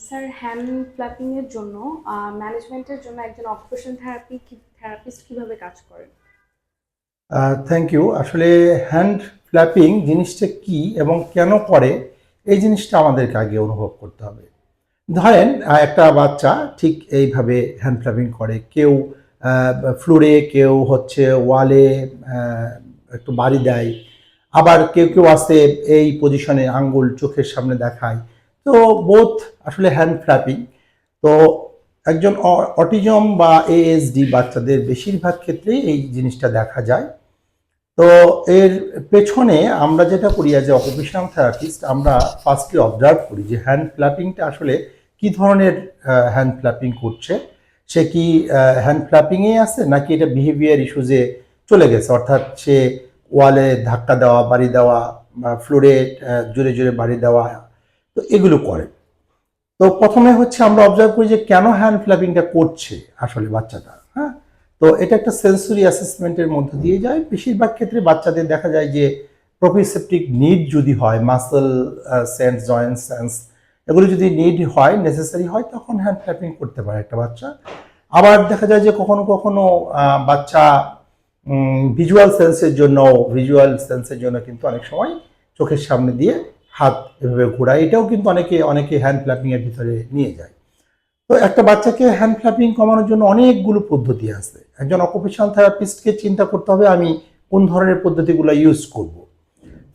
Sir hand flapping এর জন্য ম্যানেজমেন্টের জন্য একজন অকুপেশন থেরাপিস্ট কিভাবে কাজ করেন? Thank you. আসলে হ্যান্ড ফ্ল্যাপিং জিনিসটা কি এবং কেন করে এই জিনিসটা আমাদেরকে আগে অনুভব করতে হবে। ধরেন একটা বাচ্চা ঠিক এইভাবে হ্যান্ড ফ্ল্যাপিং করে, কেউ ফ্লোরে, কেউ হচ্ছে ওয়ালে একটু বাড়ি দেয়, আবার কেউ কেউ আছে এই পজিশনে আঙ্গুল চোখের সামনে দেখায়। তো বোথ আসলে হ্যান্ড ফ্ল্যাপিং। তো একজন অটিজম বা এএসডি বাচ্চাদের বেশিরভাগ ক্ষেত্রেই এই জিনিসটা দেখা যায়। তো এর পেছনে আমরা যেটা করি অ্যাজ এ অকুপেশনাল থেরাপিস্ট, আমরা ফার্স্টলি অবজার্ভ করি যে হ্যান্ড ফ্ল্যাপিংটা আসলে কি ধরনের হ্যান্ড ফ্ল্যাপিং করছে। সে কি হ্যান্ড ফ্ল্যাপিংয়ে আছে, নাকি এটা বিহেভিয়ার ইস্যুজে চলে গেছে, অর্থাৎ সে ওয়ালে ধাক্কা দেওয়া, বাড়ি দেওয়া, বা ফ্লোরে জোরে জোরে বাড়ি দেওয়া, তো এগুলো করে। তো প্রথমে হচ্ছে আমরা অবজার্ভ করি যে কেন হ্যান্ড ফ্ল্যাপিংটা করছে আসলে বাচ্চাটা। হ্যাঁ, তো এটা একটা সেন্সরি অ্যাসেসমেন্টের মধ্যে দিয়ে যায়। বেশিরভাগ ক্ষেত্রে বাচ্চাদের দেখা যায় যে প্রোপ্রিওসেপটিক নিড যদি হয়, মাসল সেন্স, জয়েন্ট সেন্স, এগুলো যদি নিড হয়, নেসেসারি হয়, তখন হ্যান্ড ফ্ল্যাপিং করতে পারে একটা বাচ্চা। আবার দেখা যায় যে কখনো কখনো বাচ্চা ভিজুয়াল সেন্সের জন্য কিন্তু অনেক সময় চোখের সামনে দিয়ে হাত এভাবে ঘোরায়। এটাও কিন্তু অনেকে অনেকে হ্যান্ড ফ্ল্যাপিং এর ভিতরে নিয়ে যায়। তো একটা বাচ্চাকে হ্যান্ড ফ্ল্যাপিং কমানোর জন্য অনেকগুলো পদ্ধতি আছে। একজন অকুপেশনাল থেরাপিস্টকে চিন্তা করতে হবে আমি কোন ধরনের পদ্ধতিগুলো ইউজ করব।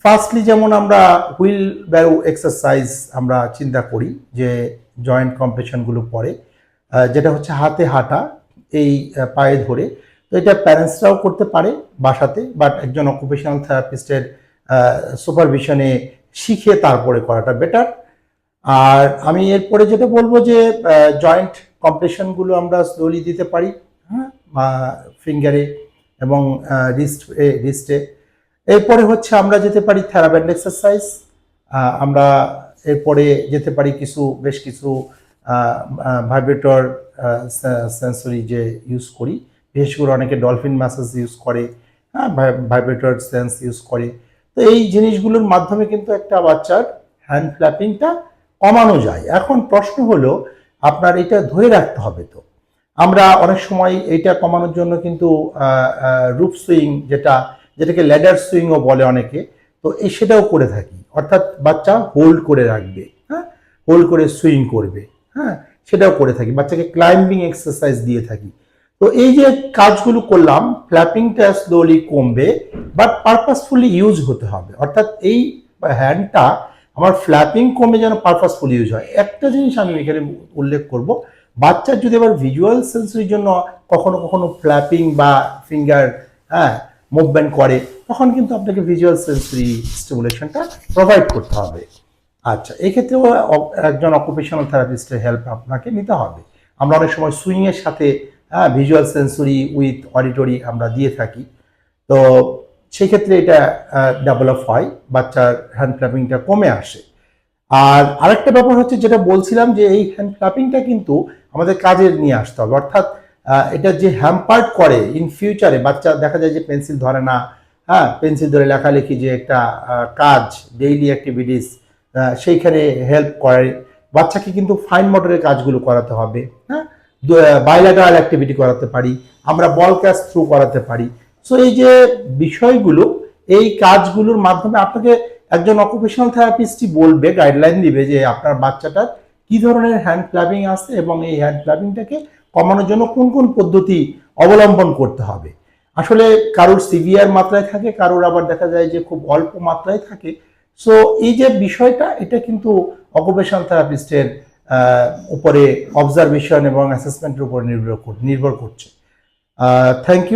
ফার্স্টলি যেমন আমরা হুইল ব্যারো এক্সারসাইজ আমরা চিন্তা করি, যে জয়েন্ট কম্প্রেশনগুলো পরে, যেটা হচ্ছে হাতে হাঁটা, এই পায়ে ধরে। তো এটা প্যারেন্টসরাও করতে পারে বাসাতে, বাট একজন অকুপেশনাল থেরাপিস্টের সুপারভিশনে শিখে তারপরে করাটা বেটার। আর আমি এরপরে যেটা বলবো যে জয়েন্ট কম্প্রেশনগুলো আমরা স্লোলি দিতে পারি, হ্যাঁ, ফিঙ্গারে এবং রিস্টে। এরপরে হচ্ছে আমরা যেতে পারি থেরাব্যান্ড এক্সারসাইজ। আমরা এরপরে যেতে পারি বেশ কিছু ভাইব্রেটর সেন্সরি যে ইউজ করি, বিশেষ করে অনেকে ডলফিন ম্যাসাজ ইউজ করে, হ্যাঁ, ভাইব্রেটর সেন্স ইউজ করে। তো এই জিনিসগুলোর মাধ্যমে কিন্তু একটা বাচ্চার হ্যান্ড ফ্ল্যাপিংটা কমানো যায়। এখন প্রশ্ন হলো আপনার এটা ধরে রাখতে হবে। তো আমরা অনেক সময় এইটা কমানোর জন্য কিন্তু রুফ সুইং, যেটাকে ল্যাডার সুইংও বলে অনেকে, তো সেটাও করে থাকি। অর্থাৎ বাচ্চা হোল্ড করে রাখবে, হ্যাঁ, হোল্ড করে সুইং করবে, হ্যাঁ, সেটাও করে থাকি। বাচ্চাকে ক্লাইম্বিং এক্সারসাইজ দিয়ে থাকি। তো এই যে কাজগুলো করলাম, ফ্ল্যাপিংটা স্লোলি কমবে, বাট পারপাসফুলি ইউজ হতে হবে। অর্থাৎ এই হ্যান্ডটা আমার ফ্ল্যাপিং কমে যেন পারপাসফুল ইউজ হয়। একটা জিনিস আমি এখানে উল্লেখ করব, বাচ্চার যদি আবার ভিজুয়াল সেন্সরির জন্য কখনো কখনো ফ্ল্যাপিং বা ফিঙ্গার, হ্যাঁ, মুভমেন্ট করে, তখন কিন্তু আপনাকে ভিজুয়াল সেন্সরি স্টিমুলেশনটা প্রোভাইড করতে হবে। আচ্ছা, এক্ষেত্রেও একজন অকুপেশনাল থেরাপিস্টের হেল্প আপনাকে নিতে হবে। আমরা অনেক সময় সুইংয়ের সাথে, হ্যাঁ, ভিজুয়াল সেন্সরি উইথ অডিটরি আমরা দিয়ে থাকি। তো সেক্ষেত্রে এটা ডেভেলপ হয়, বাচ্চার হ্যান্ড ক্ল্যাপিংটা কমে আসে। আর আরেকটা ব্যাপার হচ্ছে যেটা বলছিলাম, যে এই হ্যান্ড ক্ল্যাপিংটা কিন্তু আমাদের কাজের নিয়ে আসতে হবে। অর্থাৎ এটা যে হ্যাম্পার্ড করে ইন ফিউচারে, বাচ্চা দেখা যায় যে পেন্সিল ধরে না, হ্যাঁ, পেন্সিল ধরে লেখালেখি যে একটা কাজ, ডেইলি অ্যাক্টিভিটিস, সেইখানে হেল্প করে। বাচ্চাকে কিন্তু ফাইন মোটরের কাজগুলো করাতে হবে, হ্যাঁ, বাইল্যাটারাল অ্যাক্টিভিটি করাতে পারি, আমরা বল ক্যাচ থ্রু করাতে পারি। সো এই যে বিষয়গুলো, এই কাজগুলোর মাধ্যমে আপনাকে একজন অকুপেশনাল থেরাপিস্টই বলবে, গাইডলাইন দিবে যে আপনার বাচ্চাটার কি ধরনের হ্যান্ড ক্ল্যাপিং আছে এবং এই হ্যান্ড ক্ল্যাপিংটাকে কমানোর জন্য কোন কোন পদ্ধতি অবলম্বন করতে হবে। আসলে কারোর সিভিয়ার মাত্রায় থাকে, কারোর আবার দেখা যায় যে খুব অল্প মাত্রায় থাকে। সো এই যে বিষয়টা, এটা কিন্তু অকুপেশনাল থেরাপিস্টের উপরে অবজারভেশন এবং অ্যাসেসমেন্টের উপর নির্ভর করছে। Thank you.